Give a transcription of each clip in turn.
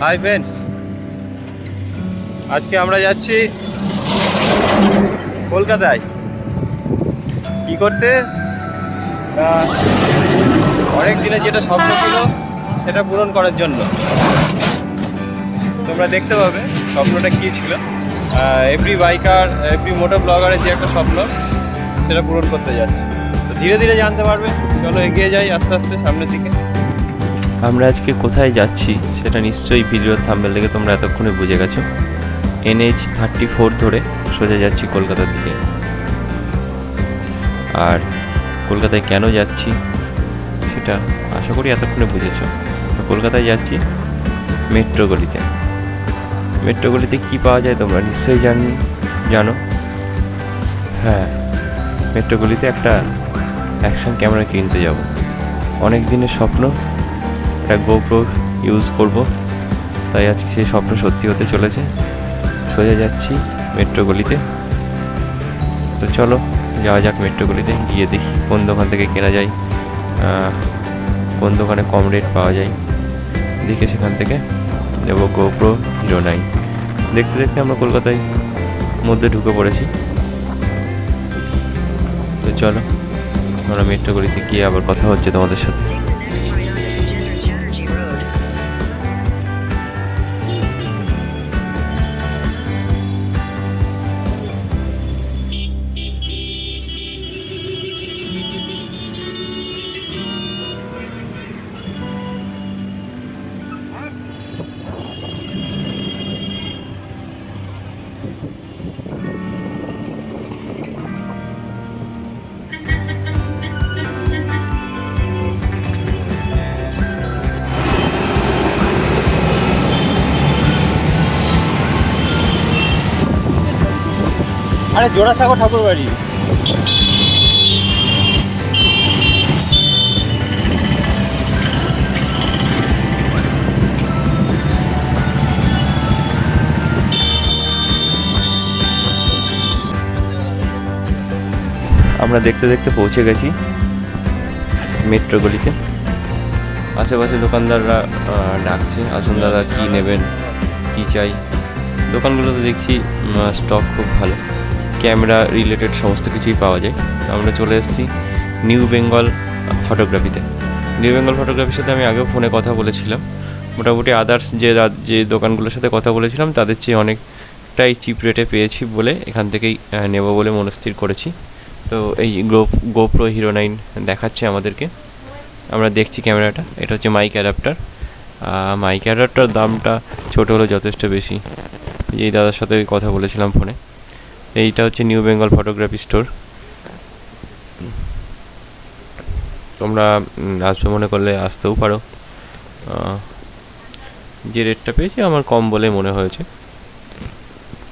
Hi friends, আজকে আমরা যাচ্ছি কলকাতায়। কি করতে? অনেক দিনের যেটা স্বপ্ন ছিল সেটা পূরণ করার জন্য। তোমরা দেখতে পাবে স্বপ্নটা কী ছিল। এভরি বাইকার, এভরি মোটর ব্লগারের যে একটা স্বপ্ন, সেটা পূরণ করতে যাচ্ছে। তো ধীরে ধীরে জানতে পারবে। চলো এগিয়ে যাই আস্তে আস্তে সামনের দিকে। আমরা আজকে কোথায় যাচ্ছি সেটা নিশ্চয়ই ভিডিওর থাম্বনেল দেখে তোমরা এতক্ষণে বুঝে গেছো। NH-34 ধরে সোজা যাচ্ছি কলকাতার দিকে। আর কলকাতায় কেন যাচ্ছি সেটা আশা করি এতক্ষণে বুঝেছো। তো কলকাতায় যাচ্ছি মেট্রো গলিতে। মেট্রো গলিতে কী পাওয়া যায় তোমরা নিশ্চয়ই জানো। হ্যাঁ, মেট্রো গলিতে একটা অ্যাকশন ক্যামেরা কিনতে যাব। অনেক দিনের স্বপ্ন, একটা গোপ্রো ইউজ করব, তাই আজকে সেই স্বপ্ন সত্যি হতে চলেছে। সোজা যাচ্ছি মেট্রো গলিতে। তো চলো যাওয়া যাক মেট্রো গলিতে, গিয়ে দেখি কোন দোকান থেকে কেনা যায়, কোন দোকানে কম রেট পাওয়া যায়, দেখে সেখান থেকে নেব গোপ্রো Hero 9। দেখতে দেখতে আমরা কলকাতায় মধ্যে ঢুকে পড়েছি। তো চলো আমরা মেট্রো গলিতে গিয়ে আবার কথা হচ্ছে তোমাদের সাথে। আরে জোড়াসাঁকো ঠাকুর বাড়ি। আমরা দেখতে দেখতে পৌঁছে গেছি মেট্রো গলিতে। আশেপাশে দোকানদাররা ডাকছে, আসুন দাদা কী নেবেন, কী চাই। দোকানগুলোতে দেখছি স্টক খুব ভালো, ক্যামেরা রিলেটেড সমস্ত কিছুই পাওয়া যায়। আমরা চলে এসেছি নিউ বেঙ্গল ফটোগ্রাফিতে। নিউ বেঙ্গল ফটোগ্রাফির সাথে আমি আগেও ফোনে কথা বলেছিলাম। মোটামুটি আদার্স যে দোকানগুলোর সাথে কথা বলেছিলাম তাদের চেয়ে অনেকটাই চিপ রেটে পেয়েছি বলে এখান থেকেই নেব বলে মনস্থির করেছি। তো এই গোপ্রো Hero 9 দেখাচ্ছে আমাদেরকে। আমরা দেখছি ক্যামেরাটা। এটা হচ্ছে মাইক অ্যাডাপ্টার। মাইক অ্যাডাপ্টার দামটা ছোটো হলেও যথেষ্ট বেশি। এই দাদার সাথে কথা বলেছিলাম ফোনে। এইটা হচ্ছে নিউ বেঙ্গল ফটোগ্রাফি স্টোর। তোমরা আসবে মনে করলে আসতেও পারো। যে রেটটা পেয়েছি আমার কম বলে মনে হয়েছে।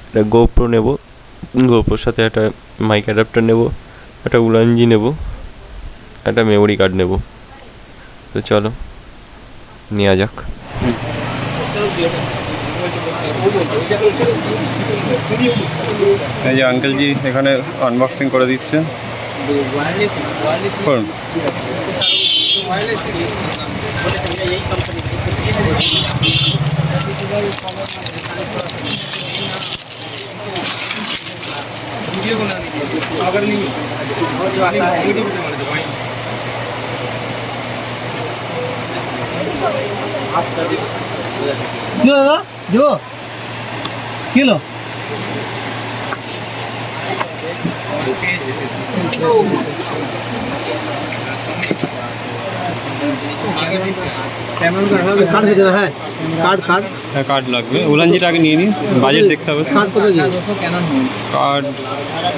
একটা গোপ্রো নেব, গোপ্রোর সাথে একটা মাইক অ্যাডাপ্টার নেব, একটা উলানজি নেব, একটা মেমোরি কার্ড নেব। তো চলো নেওয়া যাক। এই যে আঙ্কেলজি এখানে আনবক্সিং করে দিচ্ছে। করুন। দাদা দেবো কিলো হ্যাঁ কার্ড লাগবে। উলানজিটা আগে নিয়ে নিন, বাজেট দেখতে হবে। কার্ড কোথায় কার্ড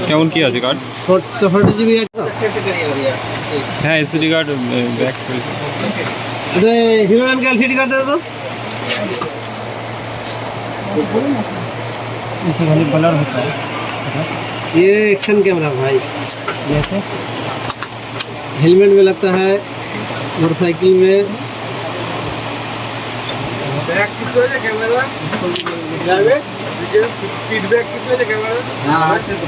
কেমন কি আছে? কার্ড 40 GB হ্যাঁ, এসডি কার্ড ব্যাক। Hero 9 का LCD कार्ड दे दो। इसे खाली ब्लर होता है। ये एक्शन कैमरा भाई, जैसे हेलमेट में लगता है, मोटरसाइकिल में बैक कितना है कैमरा, ड्राइवर फीडबैक कितना है कैमरा। हां अच्छा तो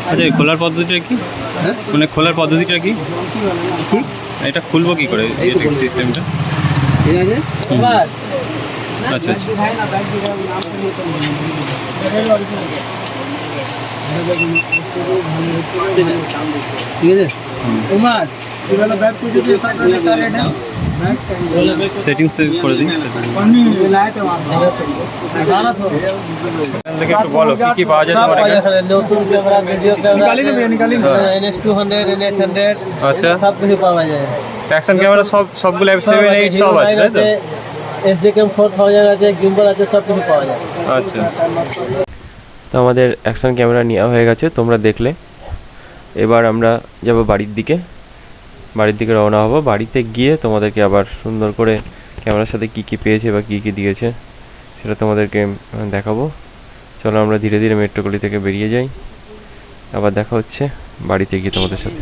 আচ্ছা, এই খোলার পদ্ধতিটা কি? হ্যাঁ মানে খোলার পদ্ধতিটা কি? কি এটা খুলবো কি করে এই তো খুলবো। সিস্টেমটা? ঠিক আছে আচ্ছা আচ্ছা। ঠিক আছে সেটিংস করে দিন। এখান থেকে একটু বলো কি কি পাওয়া যায় তোমার এখানে? নতুন camera video camera NX200 NS100 আচ্ছা, সব কিছু পাওয়া যায় অ্যাকশন ক্যামেরা সবগুলো F7 8 সব আছে তাই তো? SJCam 4000 আছে গিম্বল আছে সব কিছু পাওয়া যায় আচ্ছা, তো আমাদের অ্যাকশন ক্যামেরা নেওয়া হয়ে গেছে, তোমরা দেখলে। এবার আমরা যাব বাড়ির দিকে রওনা হব। বাড়িতে গিয়ে তোমাদেরকে আবার সুন্দর করে ক্যামেরার সাথে কী কী পেয়েছে বা কী কী দিয়েছে সেটা তোমাদেরকে দেখাবো। চলো আমরা ধীরে ধীরে মেট্রোগলি থেকে বেরিয়ে যাই। আবার দেখা হচ্ছে বাড়িতে গিয়ে তোমাদের সাথে।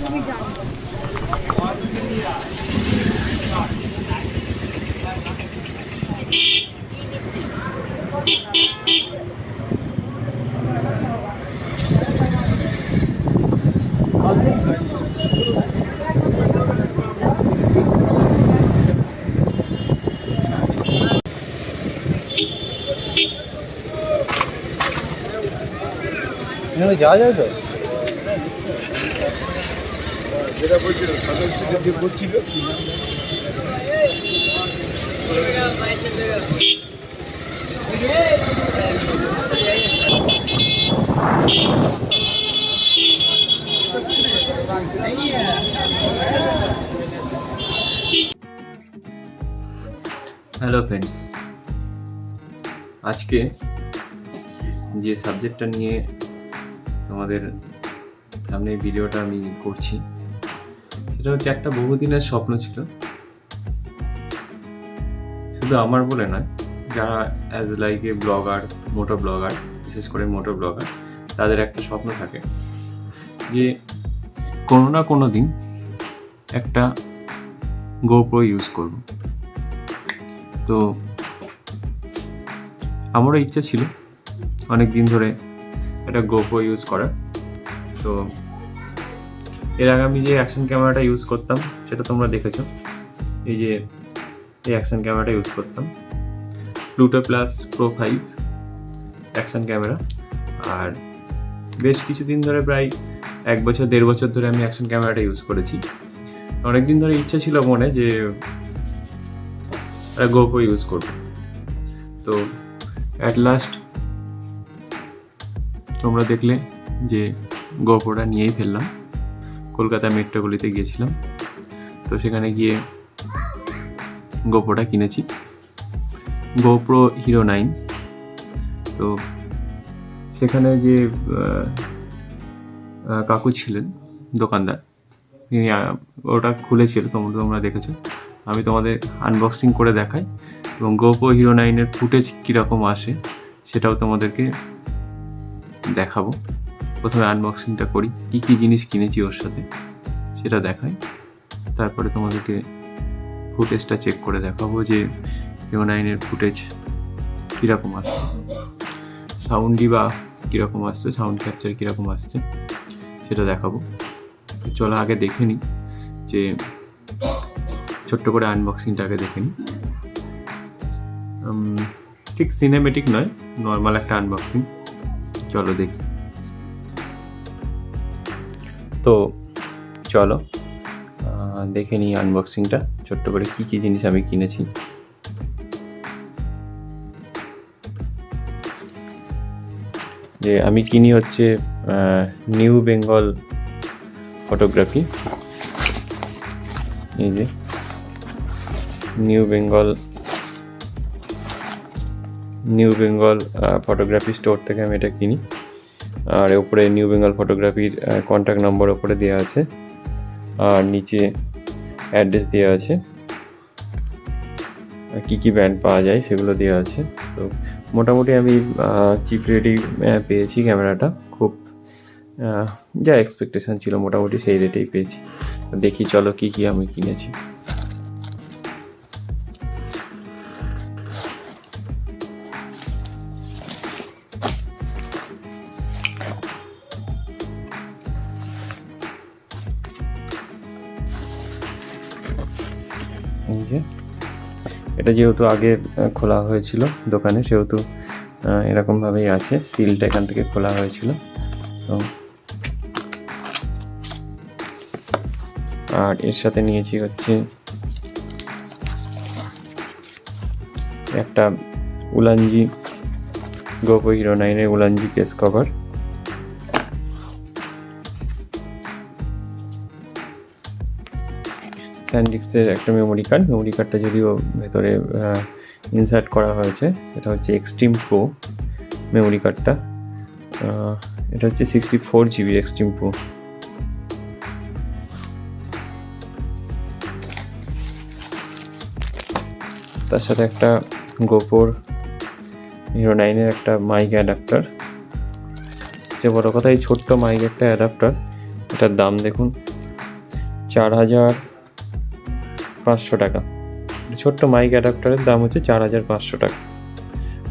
যাওয়া যায় তো হ্যালো ফ্রেন্ডস, আজকে যে সাবজেক্টটা নিয়ে তোমাদের সামনে এই ভিডিওটা আমি করছি সেটা হচ্ছে একটা বহুদিনের স্বপ্ন ছিল, শুধু আমার বলে নয়, যারা as like a blogger, moto blogger, বিশেষ করে মোটো ব্লগার, তাদের একটা স্বপ্ন থাকে যে কোনো না কোনো দিন একটা গোপ্রো ইউজ করব। তো আমারও ইচ্ছা ছিল অনেক দিন ধরে একটা গোপ্রো ইউজ করার। তো এর আগে আমি যে অ্যাকশন ক্যামেরাটা ইউজ করতাম সেটা তোমরা দেখেছো, এই যে এই অ্যাকশন ক্যামেরাটা ইউজ করতাম, Pluto plus pro 5 action camera. আর বেশ কিছুদিন ধরে, প্রায় 1 বছর 1.5 বছর ধরে আমি অ্যাকশন ক্যামেরাটা ইউজ করেছি। অনেকদিন ধরে ইচ্ছা ছিল মনে যে একটা গোপ্রো ইউজ করব। তো অ্যাট লাস্ট তোমরা দেখলে যে গোপ্রোটা নিয়েই ফেললাম। কলকাতা মেট্রোগলিতে গিয়েছিলাম, তো সেখানে গিয়ে গোপ্রোটা কিনেছি, গোপ্রো হিরো 9। তো সেখানে যে কাকু ছিলেন দোকানদার, তিনি ওটা খুলেছিল, তোমরা দেখেছো। আমি তোমাদের আনবক্সিং করে দেখাই এবং গোপ্রো হিরো 9-এর ফুটেজ কীরকম আসে সেটাও তোমাদেরকে দেখাবো। প্রথমে আনবক্সিংটা করি, কী কী জিনিস কিনেছি ওর সাথে সেটা দেখাই, তারপরে তোমাদেরকে ফুটেজটা চেক করে দেখাবো যে হিরো 9-এর ফুটেজ কীরকম আসছে, সাউন্ডই বা কীরকম আসছে, সাউন্ড ক্যাপচার কীরকম আসছে সেটা দেখাবো। চলো আগে দেখে নিই, যে ছোট্ট করে আনবক্সিংটা আগে দেখে নিই। ঠিক সিনেমেটিক নয়, নর্মাল একটা আনবক্সিং। চলো দেখি। তো চলো দেখে নিই আনবক্সিংটা ছোট্ট করে, কী কী জিনিস আমি কিনেছি। যে আমি কিনি হচ্ছে নিউ বেঙ্গল ফটোগ্রাফি। এই যে নিউ বেঙ্গল ফটোগ্রাফি স্টোর থেকে আমি এটা কিনি। আর উপরে নিউ বেঙ্গল ফটোগ্রাফির কন্ট্যাক্ট নম্বর ওপরে দেওয়া আছে, আর নিচে অ্যাড্রেস দেওয়া আছে, কী কী ব্র্যান্ড পাওয়া যায় সেগুলো দেওয়া আছে। তো মোটামুটি আমি চিপ রেটেই পেয়েছি ক্যামেরাটা, খুব যা এক্সপেকটেশন ছিল মোটামুটি সেই রেটেই পেয়েছি। দেখি চলো কী কী আমি কিনেছি। এই যে এটা যেহেতু আগে খোলা হয়েছিল দোকানে, সেহেতু এরকমভাবেই আছে, সিলটা এখান থেকে খোলা হয়েছিল। তো আর এর সাথে নিয়েছি হচ্ছে একটা Ulanzi গোপো hero 9-এর Ulanzi case cover. স্যান্ডিক্সের একটা মেমোরি কার্ডটা যদিও ভেতরে ইনসার্ট করা হয়েছে, এটা হচ্ছে এক্সট্রিম প্রো মেমোরি কার্ডটা। এটা হচ্ছে 64 GB এক্সট্রিম প্রো। তার সাথে একটা গোপোর হিরো 9-এর একটা মাইক অ্যাডাপ্টার। যে বড় কথা, এই ছোট্ট মাইক একটা অ্যাডাপ্টার, এটার দাম দেখুন 4500 টাকা। ছোট্ট মাইক অ্যাডাপ্টারের দাম হচ্ছে 4500 টাকা,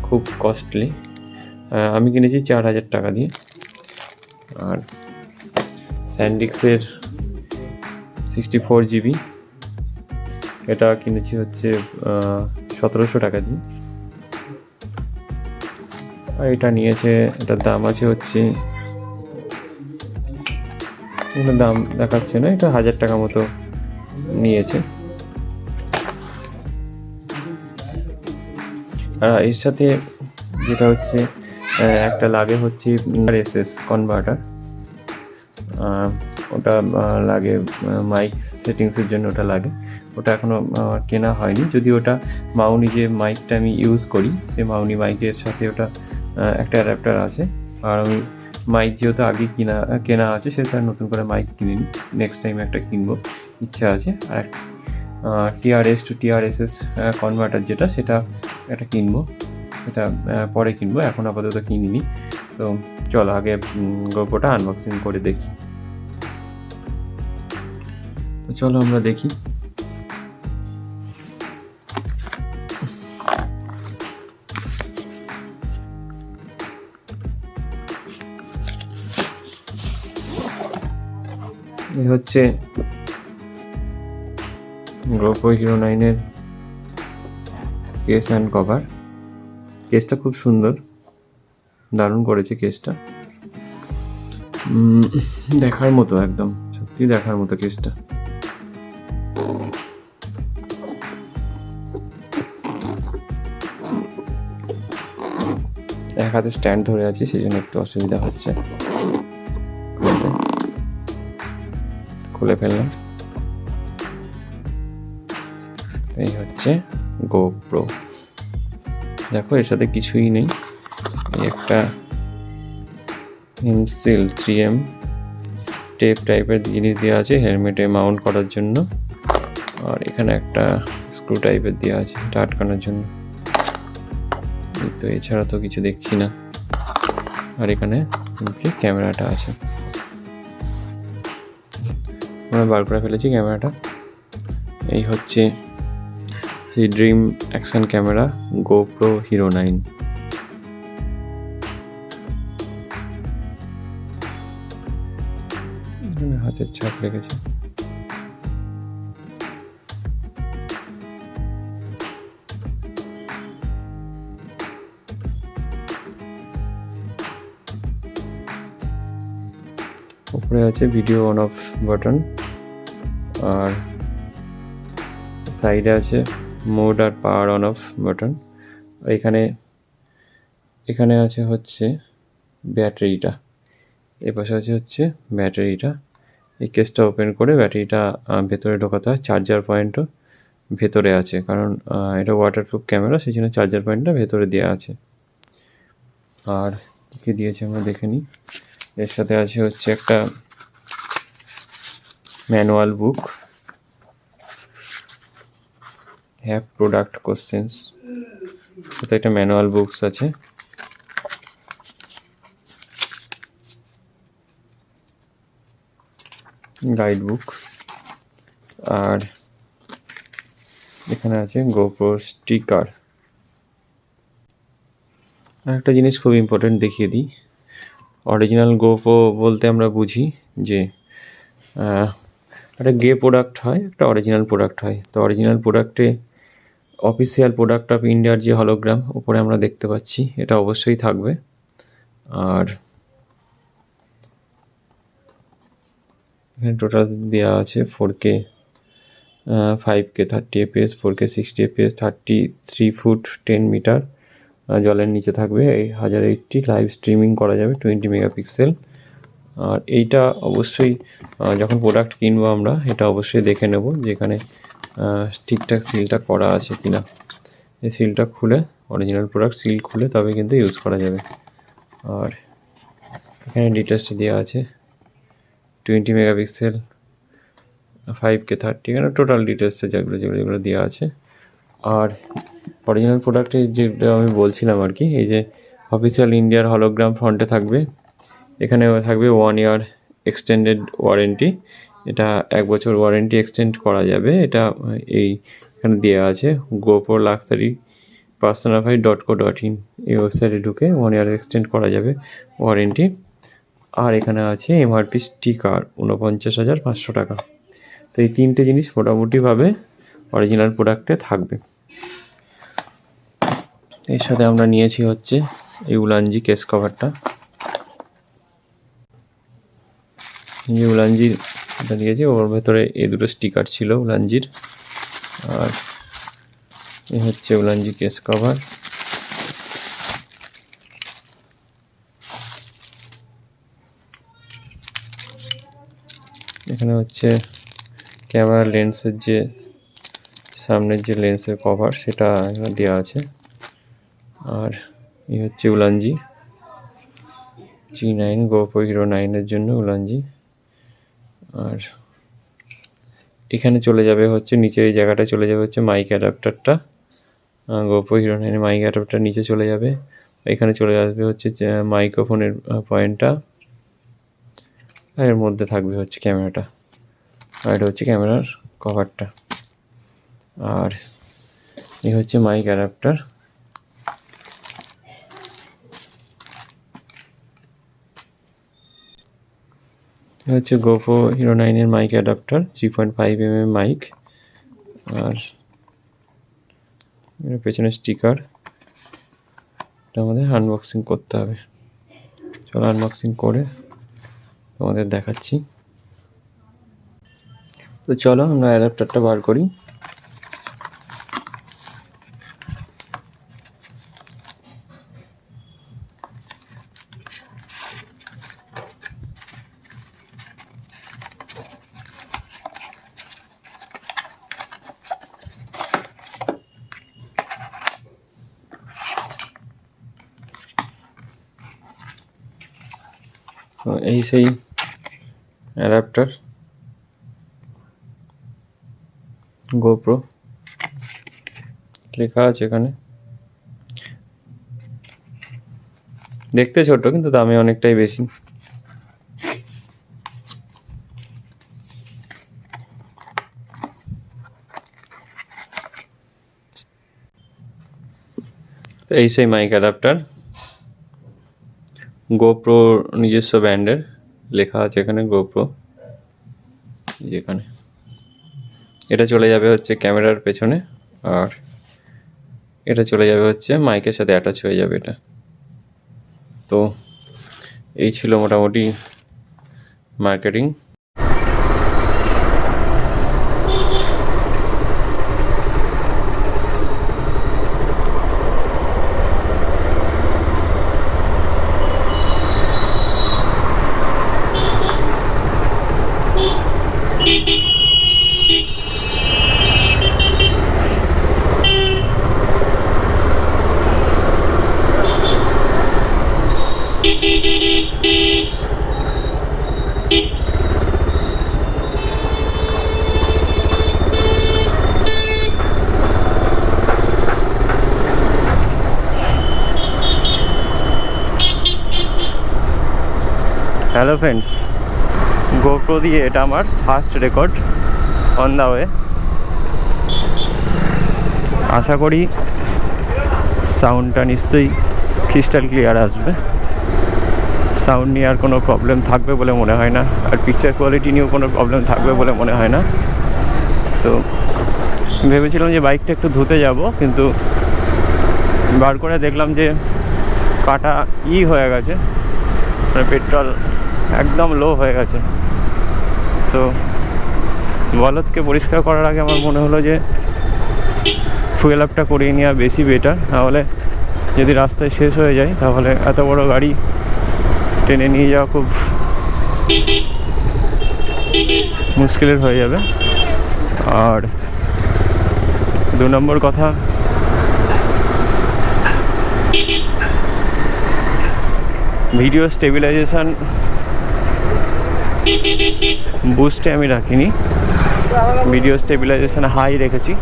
খুব কস্টলি। আমি কিনেছি 4000 টাকা দিয়ে। আর স্যান্ডিক্সের 64 GB, এটা কিনেছি হচ্ছে 1700 টাকা দিয়ে। আর এটা নিয়েছে, এটার দাম আছে হচ্ছে, এটার দাম দেখাচ্ছে না, এটা 1000 টাকা মতো নিয়েছে। আর এর সাথে যেটা হচ্ছে একটা লাগে হচ্ছে RSS কনভার্টার, ওটা লাগে মাইক সেটিংসের জন্য, ওটা লাগে। ওটা এখনও কেনা হয়নি, যদি ওটা মাউনি যে মাইকটা আমি ইউজ করি, সেই মাউনি মাইকের সাথে ওটা একটা অ্যাডাপ্টার আছে। আর আমি মাইক যেহেতু আগে কেনা আছে, সেটা নতুন করে মাইক কিনিনি, নেক্সট টাইম একটা কিনবো ইচ্ছা আছে। আর TRS to TRSS কনভার্টার যেটা, সেটা একটা কিনবো, সেটা পরে কিনবো, এখন আপাতত কিনিনি। তো চলো আগে গোপোটা আনবক্সিং করে দেখি। তো চলো আমরা দেখি। এই হচ্ছে গোপো হিরো 9-এর কেস অ্যান্ড কভার। কেসটা খুব সুন্দর, দারুণ করেছে কেসটা, দেখার মতো, একদম সত্যি দেখার মতো কেসটা। এক হাতে স্ট্যান্ড ধরে আছি, সেই জন্য একটু অসুবিধা হচ্ছে। খুলে ফেললাম। এই হচ্ছে গোপ্রো। দেখো এর সাথে কিছুই নেই, এই একটা হিমসিল 3M টেপ টাইপের জিনিস দেওয়া আছে হেলমেটে মাউন্ট করার জন্য। আর এখানে একটা স্ক্রু টাইপের দেওয়া আছে এটা আটকানোর জন্য। তো এছাড়া তো কিছু দেখছি না। আর এখানে ক্যামেরাটা আছে, আমরা বার করে ফেলেছি ক্যামেরাটা। এই হচ্ছে সেই dream action camera GoPro Hero 9। হাতের ছাপ লেগেছে। উপরে আছে ভিডিও অন অফ বাটন, আর সাইডে আছে মোড আর পাওয়ার অন অফ বাটন। এখানে আছে হচ্ছে ব্যাটারিটা, এই পাশে আছে হচ্ছে ব্যাটারিটা। এই কেসটা ওপেন করে ব্যাটারিটা ভেতরে ঢোকাতে হয়। চার্জার পয়েন্টও ভেতরে আছে, কারণ এটা ওয়াটারপ্রুফ ক্যামেরা, সেই জন্য চার্জার পয়েন্টটা ভেতরে দেওয়া আছে। আর কী কী দিয়েছে আমরা দেখে নিই। এর সাথে আছে হচ্ছে একটা manual book, have product questions, সাথে একটা ম্যানুয়াল বুকস আছে। Guide book. আর এখানে আছে গোপ্রো স্টিকার। আর একটা জিনিস খুব ইম্পর্টেন্ট দেখিয়ে দিই। অরিজিনাল গোপ্রো বলতে আমরা বুঝি যে একটা গে প্রোডাক্ট হয়, একটা অরিজিনাল প্রোডাক্ট হয়। তো অরিজিনাল প্রোডাক্টে অফিসিয়াল প্রোডাক্ট অফ ইন্ডিয়ার যে হলোগ্রাম উপরে আমরা দেখতে পাচ্ছি, এটা অবশ্যই থাকবে। আর এখানে টোটাল দেওয়া আছে 4K 5K 30 fps, 4K 60 fps, 33 foot 10 metre জলের নিচে থাকবে। এই 1080 লাইভ স্ট্রিমিং করা যাবে 20 মেগাপিক্সেল। আর এইটা অবশ্যই যখন প্রোডাক্ট কিনবো আমরা এটা অবশ্যই দেখে নেব যে এখানে ঠিকঠাক সিলটা করা আছে কিনা। এই সিলটা খুলে, অরিজিনাল প্রোডাক্ট সিল খুলে তবে কিন্তু ইউজ করা যাবে। আর এখানে ডিটেলসটা দেওয়া আছে 20 মেগাপিক্সেল, 5K 30, এখানে টোটাল ডিটেলসটা যেগুলো দেওয়া আছে। আর অরিজিনাল প্রোডাক্টে যেটা আমি বলছিলাম আর কি, এই যে অফিসিয়াল ইন্ডিয়ার হলোগ্রাম ফ্রন্টে থাকবে, এখানে থাকবে 1 ইয়ার এক্সটেন্ডেড ওয়ারেন্টি। এটা 1 বছর ওয়ারেন্টি এক্সটেন্ড করা যাবে। এটা এখানে দেওয়া আছে gopro-luxury-personify.co.in, এই ওয়েবসাইটে ঢুকে 1 ইয়ার এক্সটেন্ড করা যাবে ওয়ারেন্টি। আর এখানে আছে এমআরপি স্টিকার 49,500 টাকা। তো এই 3টে জিনিস মোটামুটিভাবে অরিজিনাল প্রোডাক্টে থাকবে। এর সাথে আমরা নিয়েছি হচ্ছে এই উলানজি কেস কভারটা। যে উলানজির এটা দিয়েছি, ওর ভেতরে এই দুটো স্টিকার ছিল উলানজির। আর এই হচ্ছে উলানজি কেস কভার। এখানে হচ্ছে ক্যামেরা লেন্সের যে সামনের যে লেন্সের কভার সেটা এখানে দেওয়া আছে। আর এই হচ্ছে উলানজি G9 GoPro Hero 9 জন্য উলানজি। আর এখানে চলে যাবে হচ্ছে নিচের এই জায়গাটা চলে যাবে হচ্ছে মাইক অ্যাডাপ্টারটা, GoPro Hero 9 মাইক অ্যাডাপ্টার নিচে চলে যাবে। এখানে চলে আসবে হচ্ছে মাইক্রোফোনের পয়েন্টটা, আর এর মধ্যে থাকবে হচ্ছে ক্যামেরাটা। আর এটা হচ্ছে ক্যামেরার কভারটা। আর এই হচ্ছে মাইক অ্যাডাপ্টার। হচ্ছে GoPro Hero 9 এর মাইক অ্যাডাপ্টার, 3.5mm মাইক। আর এর পেছনে স্টিকার। এটা আমাদের আনবক্সিং করতে হবে। চলো আনবক্সিং করে তোমাদের দেখাচ্ছি। তো চলো আমরা অ্যাডাপ্টারটা বার করি। তো এই সেই অ্যাডাপ্টার GoPro লেখা আছে এখানে। দেখতে ছোট কিন্তু দামে অনেকটাই বেশি। তো এই সেই মাইক অ্যাডাপ্টার GoPro নিজস্ব ব্র্যান্ডের, লেখা আছে এখানে GoPro। যেখানে এটা চলে যাবে হচ্ছে ক্যামেরার পেছনে, আর এটা চলে যাবে হচ্ছে মাইকের সাথে অ্যাটাচ হয়ে যাবে এটা। তো এই ছিল মোটামুটি মার্কেটিং। হ্যালো ফ্রেন্ডস, GoPro দিয়ে এটা আমার first record on the way. আশা করি সাউন্ডটা নিশ্চয়ই ক্রিস্টাল ক্লিয়ার আসবে। সাউন্ড নিয়ে আর কোনো প্রবলেম থাকবে বলে মনে হয় না, আর পিকচার কোয়ালিটি নিয়েও কোনো প্রবলেম থাকবে বলে মনে হয় না। তো ভেবেছিলাম যে বাইকটা একটু ধুতে যাব, কিন্তু বার করে দেখলাম যে কাটা হয়ে গেছে, মানে পেট্রোল একদম লো হয়ে গেছে। তো বলদকে পরিষ্কার করার আগে আমার মনে হলো যে ফুয়েল আপটা করিয়ে নেওয়া বেশি বেটার, নাহলে যদি রাস্তায় শেষ হয়ে যায় তাহলে এত বড় গাড়ি টেনে নিয়ে যাওয়া খুব মুশকিলের হয়ে যাবে। আর 2 নম্বর কথা, ভিডিও স্টেবিলাইজেশন বুস্টে আমি রাখিনি, ভিডিও স্টেবিলাইজেশন হাই রেখেছি।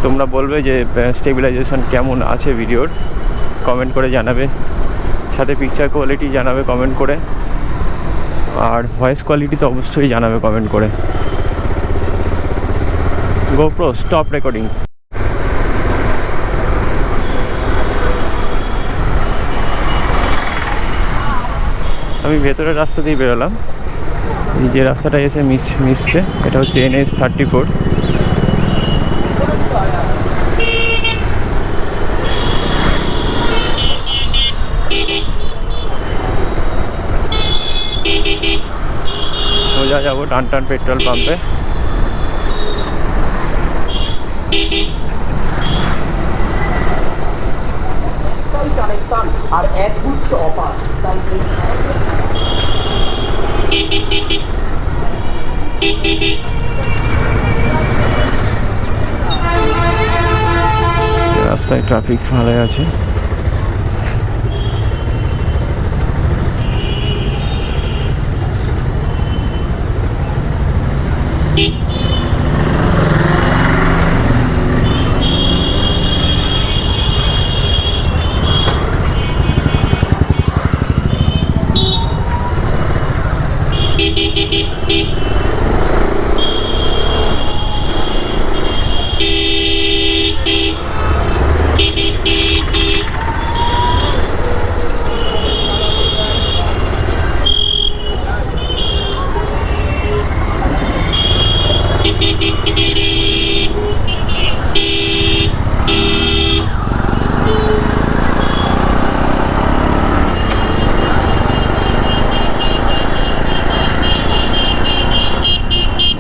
তোমরা বলবে যে স্টেবিলাইজেশন কেমন আছে ভিডিওর, কমেন্ট করে জানাবে, সাথে পিকচার কোয়ালিটি জানাবে কমেন্ট করে, আর ভয়েস কোয়ালিটি তো অবশ্যই জানাবে কমেন্ট করে। GoPro stop recordings. আমি ভেতরের রাস্তা দিয়ে বেরোলাম, এই যে রাস্তাটা এসে মিশছে এটা হচ্ছে NH34। সোজা যাবো টানটান পেট্রোল পাম্পে। কানেকশন আর একগুচ্ছ অফার, তাই রাস্তায় ট্রাফিক ভালো আছে।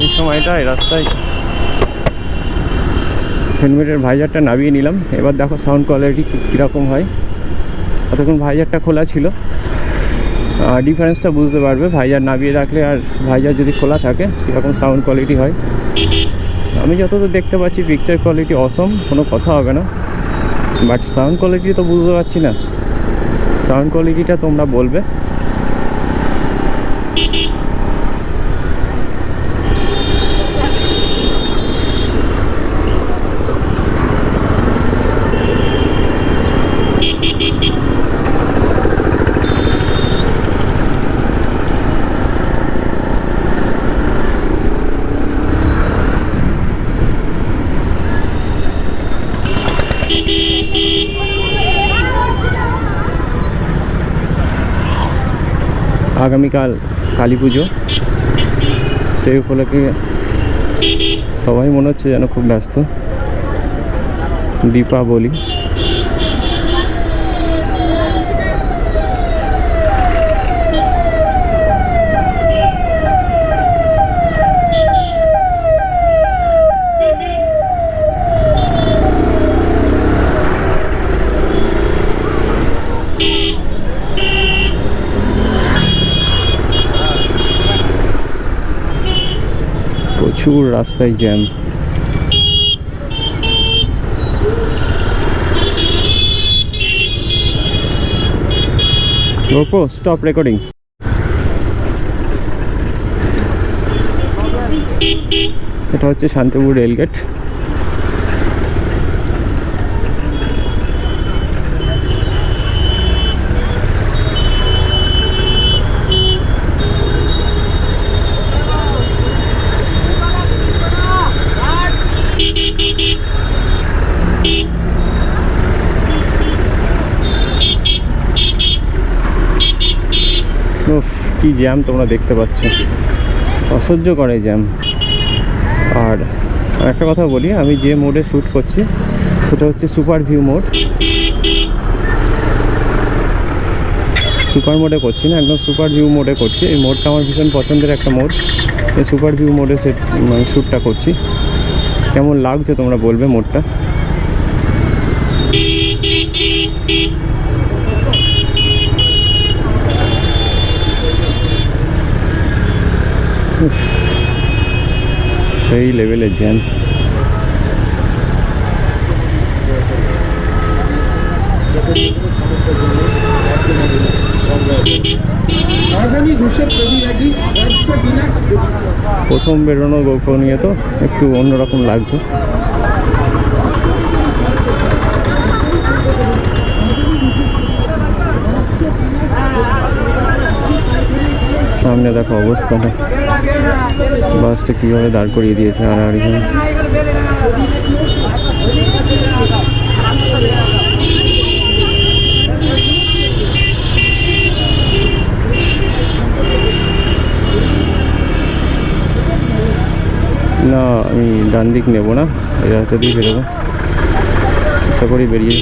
এই সময়টায় রাস্তায় হেলমেটের ভাইজারটা নামিয়ে নিলাম। এবার দেখো সাউন্ড কোয়ালিটি কীরকম হয়। এতক্ষণ ভাইজারটা খোলা ছিল, ডিফারেন্সটা বুঝতে পারবে ভাইজার নামিয়ে রাখলে আর ভাইজার যদি খোলা থাকে কীরকম সাউন্ড কোয়ালিটি হয়। আমি যতদূর দেখতে পাচ্ছি পিকচার কোয়ালিটি অসম, কোনো কথা হবে না, বাট সাউন্ড কোয়ালিটি তো বুঝতে পারছি না। সাউন্ড কোয়ালিটিটা তোমরা বলবে। আগামীকাল কালী পুজো, সেই উপলক্ষে সবাই মনে হচ্ছে যেন খুব ব্যস্ত। দীপাবলি, প্রচুর রাস্তায় জ্যাম। GoPro stop recordings. এটা হচ্ছে শান্তিপুর রেলগেট। কি জ্যাম তোমরা দেখতে পাচ্ছ, অসহ্য করে জ্যাম। আর একটা কথা বলি, আমি যে মোডে শ্যুট করছি সেটা হচ্ছে সুপার ভিউ মোড। সুপার মোডে করছি না, একদম সুপার ভিউ মোডে করছি। এই মোডটা আমার ভীষণ পছন্দের একটা মোড। এই সুপার ভিউ মোডে মানে শ্যুটটা করছি। কেমন লাগছে তোমরা বলবে মোডটা। সেই লেভেলের জ্যাম। প্রথম বেরোনো গোপ্রো নিয়ে তো একটু অন্যরকম লাগছে। সামনে দেখো অবস্থাটা, বাসটা কীভাবে দাঁড় করিয়ে দিয়েছে আড়াআড়ি। না, আমি ডান দিক নেবো না, এই রাস্তা দিয়ে বেরোবো, আশা করি বেরিয়ে।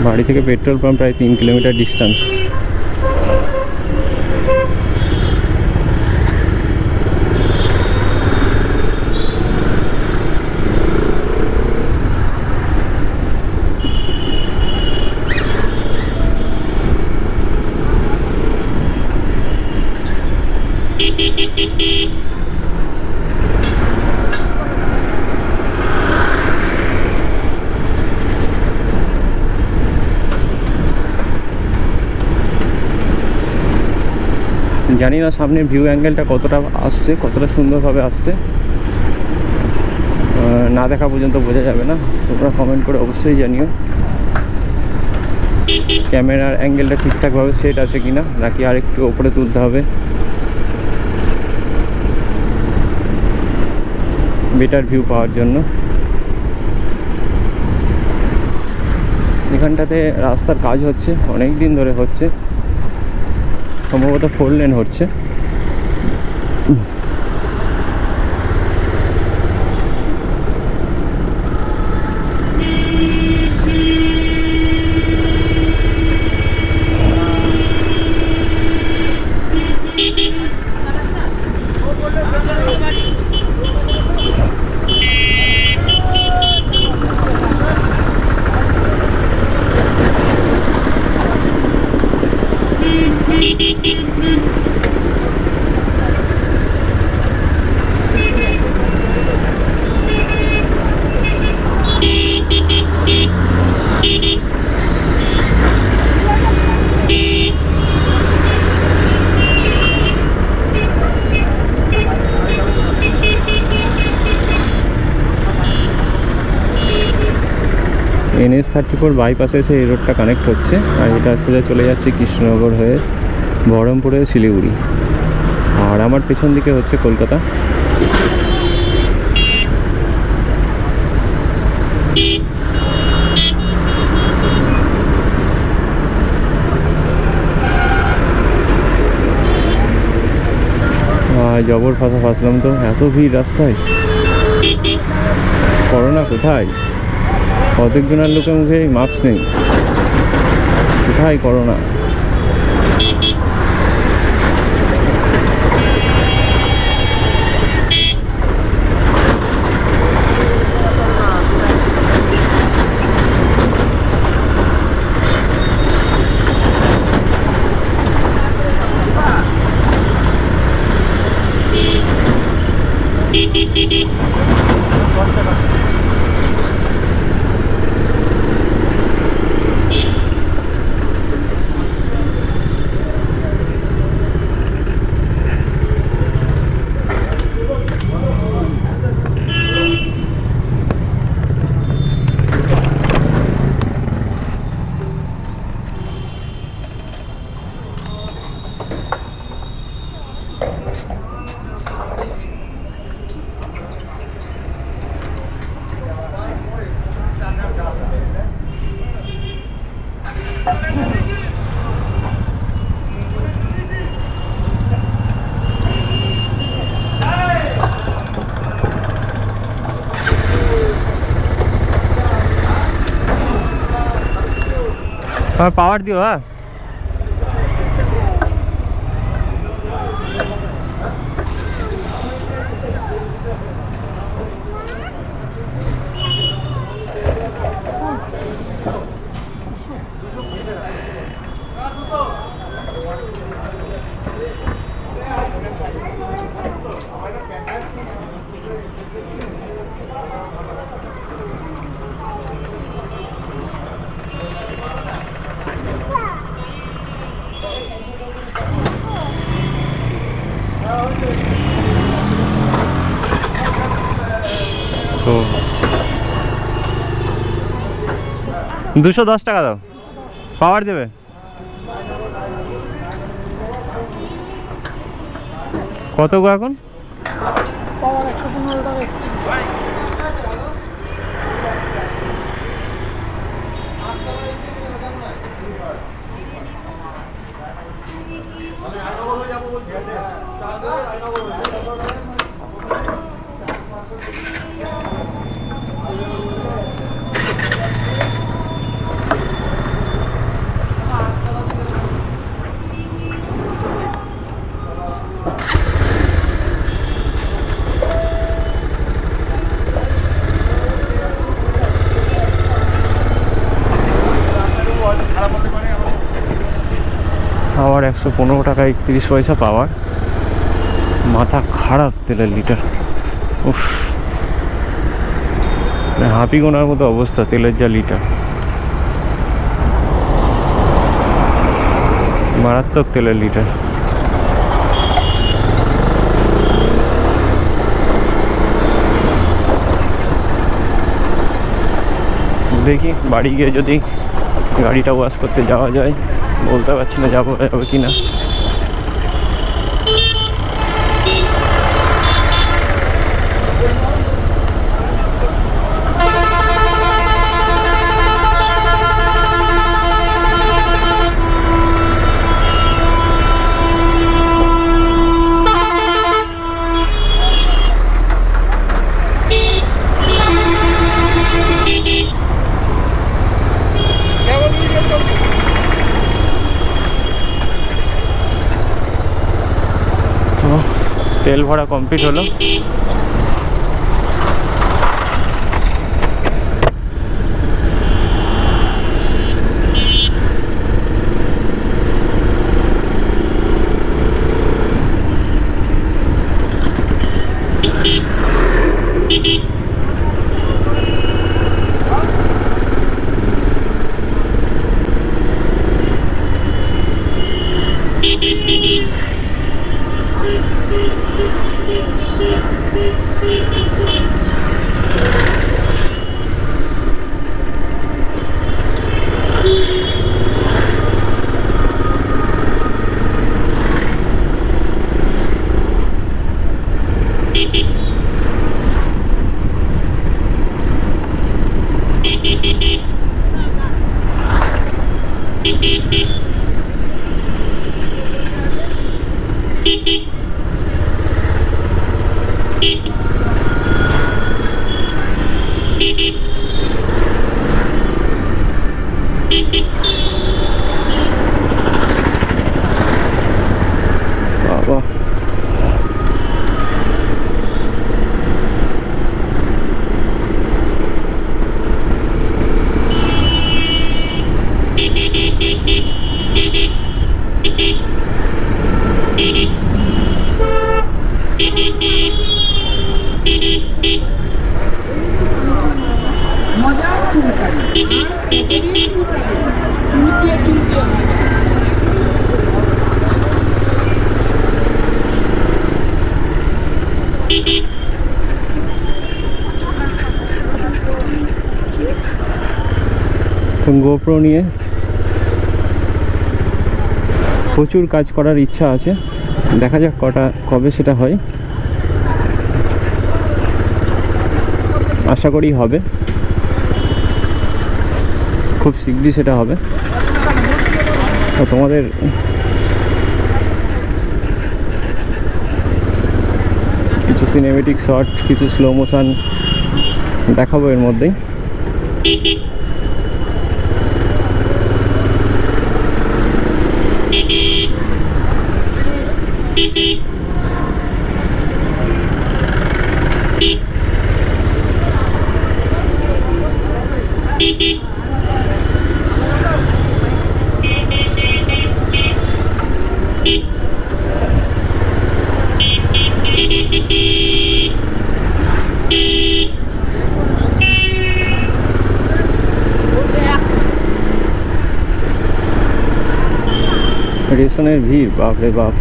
বাড়ি থেকে পেট্রোল পাম্প প্রায় 3 কিলোমিটার ডিস্টেন্স। জানি না সামনের ভিউ অ্যাঙ্গেলটা কতটা আসছে, কতটা সুন্দরভাবে আসছে, না দেখা পর্যন্ত বোঝা যাবে না। তোমরা কমেন্ট করে অবশ্যই জানিও ক্যামেরার অ্যাঙ্গেলটা ঠিকঠাকভাবে সেট আছে কি না, নাকি আর একটু ওপরে তুলতে হবে বেটার ভিউ পাওয়ার জন্য। এখানটাতে রাস্তার কাজ হচ্ছে, অনেক দিন ধরে হচ্ছে, সম্ভবত 4 লেন হচ্ছে। NH-34 বাইপাসে এসে এই রোডটা কানেক্ট হচ্ছে, আর এটা সোজা চলে যাচ্ছে কৃষ্ণনগর হয়ে বহরমপুরে শিলিগুড়ি। আর আমার পেছন দিকে হচ্ছে কলকাতা। জবর ফাঁসলাম তো, এত ভিড় রাস্তায়। করোনা কোথায়? কতজনের লোকের মুখে মাস্ক নেই, কোথায় করোনা? আর পাওয়ার দিও। হ্যাঁ তো 210 টাকা দাও, পাওয়ার দেবে। কত গো এখন? পাওয়ার 115 টাকা। পাওয়ার 115 টাকা 31 পয়সা পাওয়ার। মাথা খারাপ তেলের লিটার। উফ, হাঁপি গোনার মতো অবস্থা তেলের যা লিটার। মারাত্মক তেলের লিটার। দেখি বাড়ি গিয়ে যদি গাড়িটা ওয়াশ করতে যাওয়া যায়, বলতে পারছি না যাবো কি না। তেল ভরা কমপ্লিট হলো। বাবা, মজার চুলকানি চুলকিয়ে চুলকিয়ে তো গোপ্রো নিয়ে প্রচুর কাজ করার ইচ্ছা আছে, দেখা যাক কবে সেটা হয়। আশা করি হবে, খুব শীঘ্রই সেটা হবে। তো তোমাদের কিছু সিনেমেটিক শট, কিছু স্লো মোশন দেখাবো এর মধ্যেই। রেশনের ভিড়, বাপরে বাপ।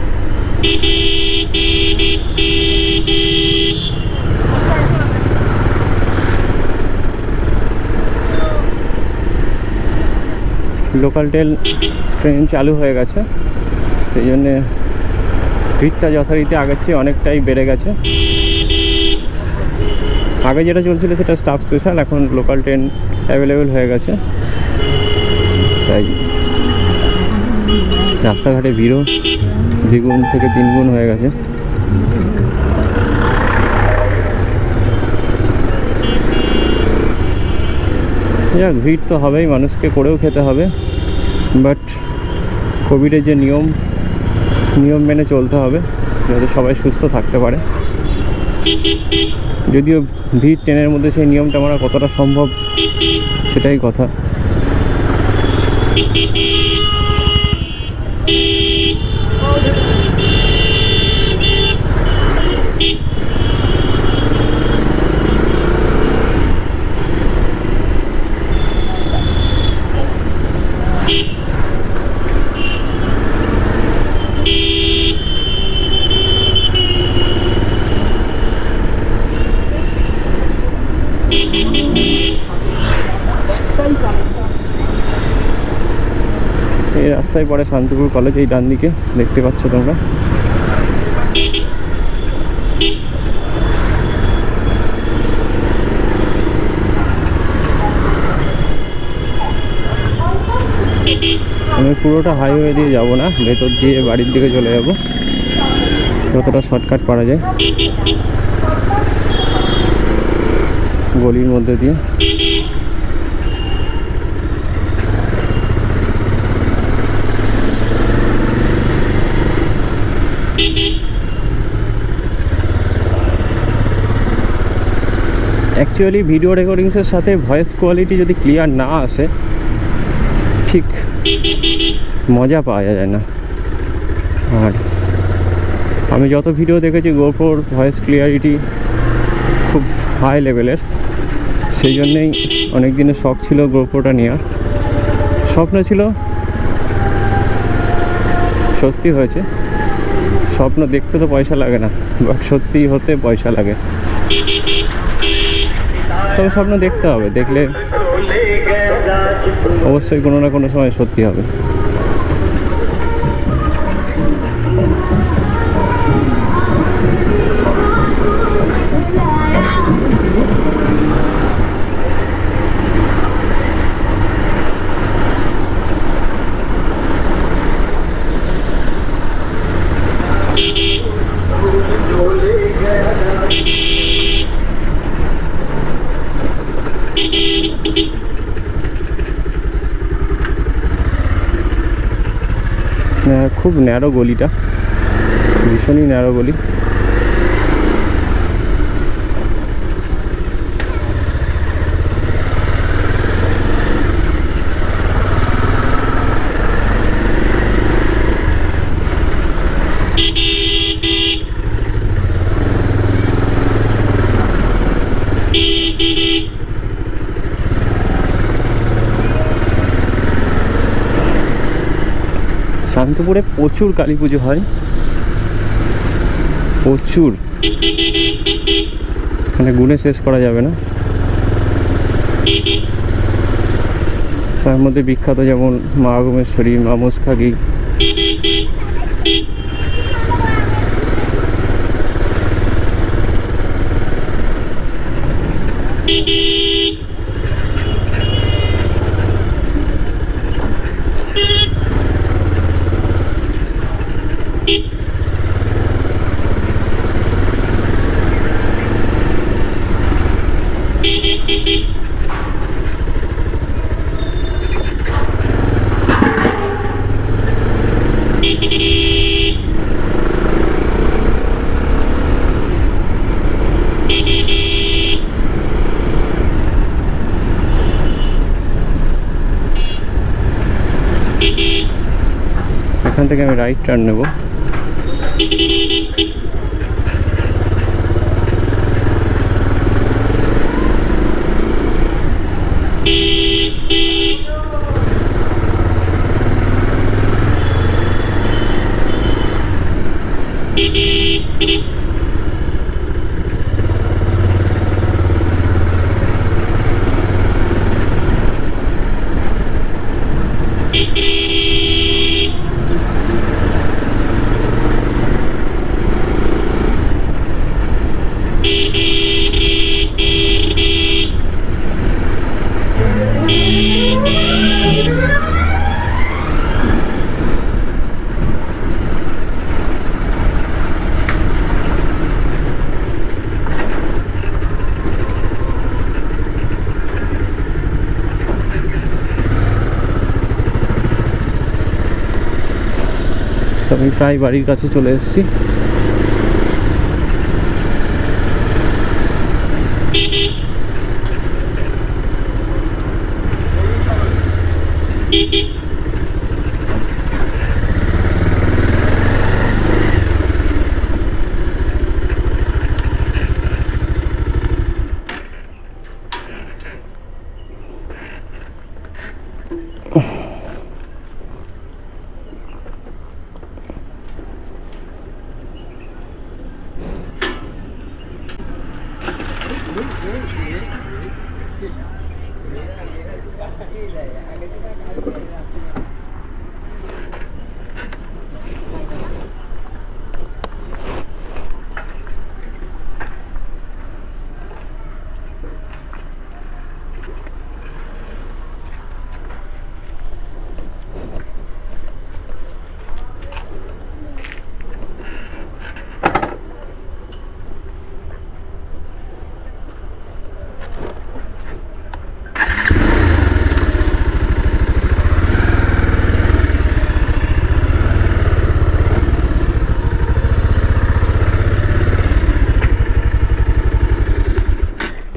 লোকাল ট্রেন চালু হয়ে গেছে, সেই জন্যে ভিড়টা যথারীতি আগের চেয়ে অনেকটাই বেড়ে গেছে। আগে যেটা চলছিল সেটা স্টাফ স্পেশাল, এখন লোকাল ট্রেন অ্যাভেলেবেল হয়ে গেছে, তাই রাস্তাঘাটে ভিড়ও দ্বিগুণ থেকে তিনগুণ হয়ে গেছে। যাক, ভিড় তো হবেই, মানুষকে করেও খেতে হবে, বাট কোভিডের যে নিয়ম মেনে চলতে হবে যাতে সবাই সুস্থ থাকতে পারে। যদিও ভিড় ট্রেনের মধ্যে সেই নিয়মটা মানা কতটা সম্ভব সেটাই কথা। এই রাস্তায় পড়ে শান্তিপুর কলেজ, এই ডান দিকে দেখতে পাচ্ছ তোমরা। আমি পুরোটা হাইওয়ে দিয়ে যাব না, ভেতর দিয়ে বাড়ির দিকে চলে যাব, যতটা শর্টকাট করা যায় গলির মধ্যে দিয়ে। অ্যাকচুয়ালি ভিডিও রেকর্ডিংসের সাথে ভয়েস কোয়ালিটি যদি ক্লিয়ার না আসে ঠিক মজা পাওয়া যায় না। আর আমি যত ভিডিও দেখেছি গোপ্রোর ভয়েস ক্লিয়ারিটি খুব হাই লেভেলের, সেই জন্যেই অনেক দিনের শখ ছিল গোপ্রোটা নেওয়ার। স্বপ্ন ছিল, সত্যি হয়েছে। স্বপ্ন দেখতে তো পয়সা লাগে না, বাট সত্যি হতে পয়সা লাগে। তবে স্বপ্ন দেখতে হবে, দেখলে অবশ্যই কোনো না কোনো সময় সত্যি হবে। খুব ন্যারো গলিটা, ভীষণই ন্যারো গলি। শান্তিপুরে প্রচুর কালী পুজো হয়, প্রচুর, মানে গুণে শেষ করা যাবে না। তার মধ্যে বিখ্যাত যেমন মা আগমেশ্বরী, মা মুসখাগি, এখান থেকে আমি রাইট টার্ন নেব। তো আমি প্রায় বাড়ির কাছে চলে এসেছি।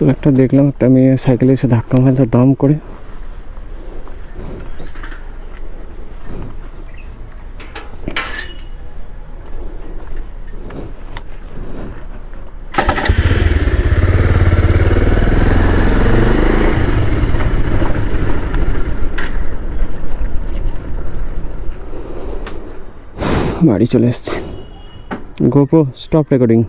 তো একটা দেখলাম, একটা মেয়ে সাইকেলে এসে ধাক্কা মারলো দাম করে। বাড়ি চলে এসেছি। GoPro stop recording.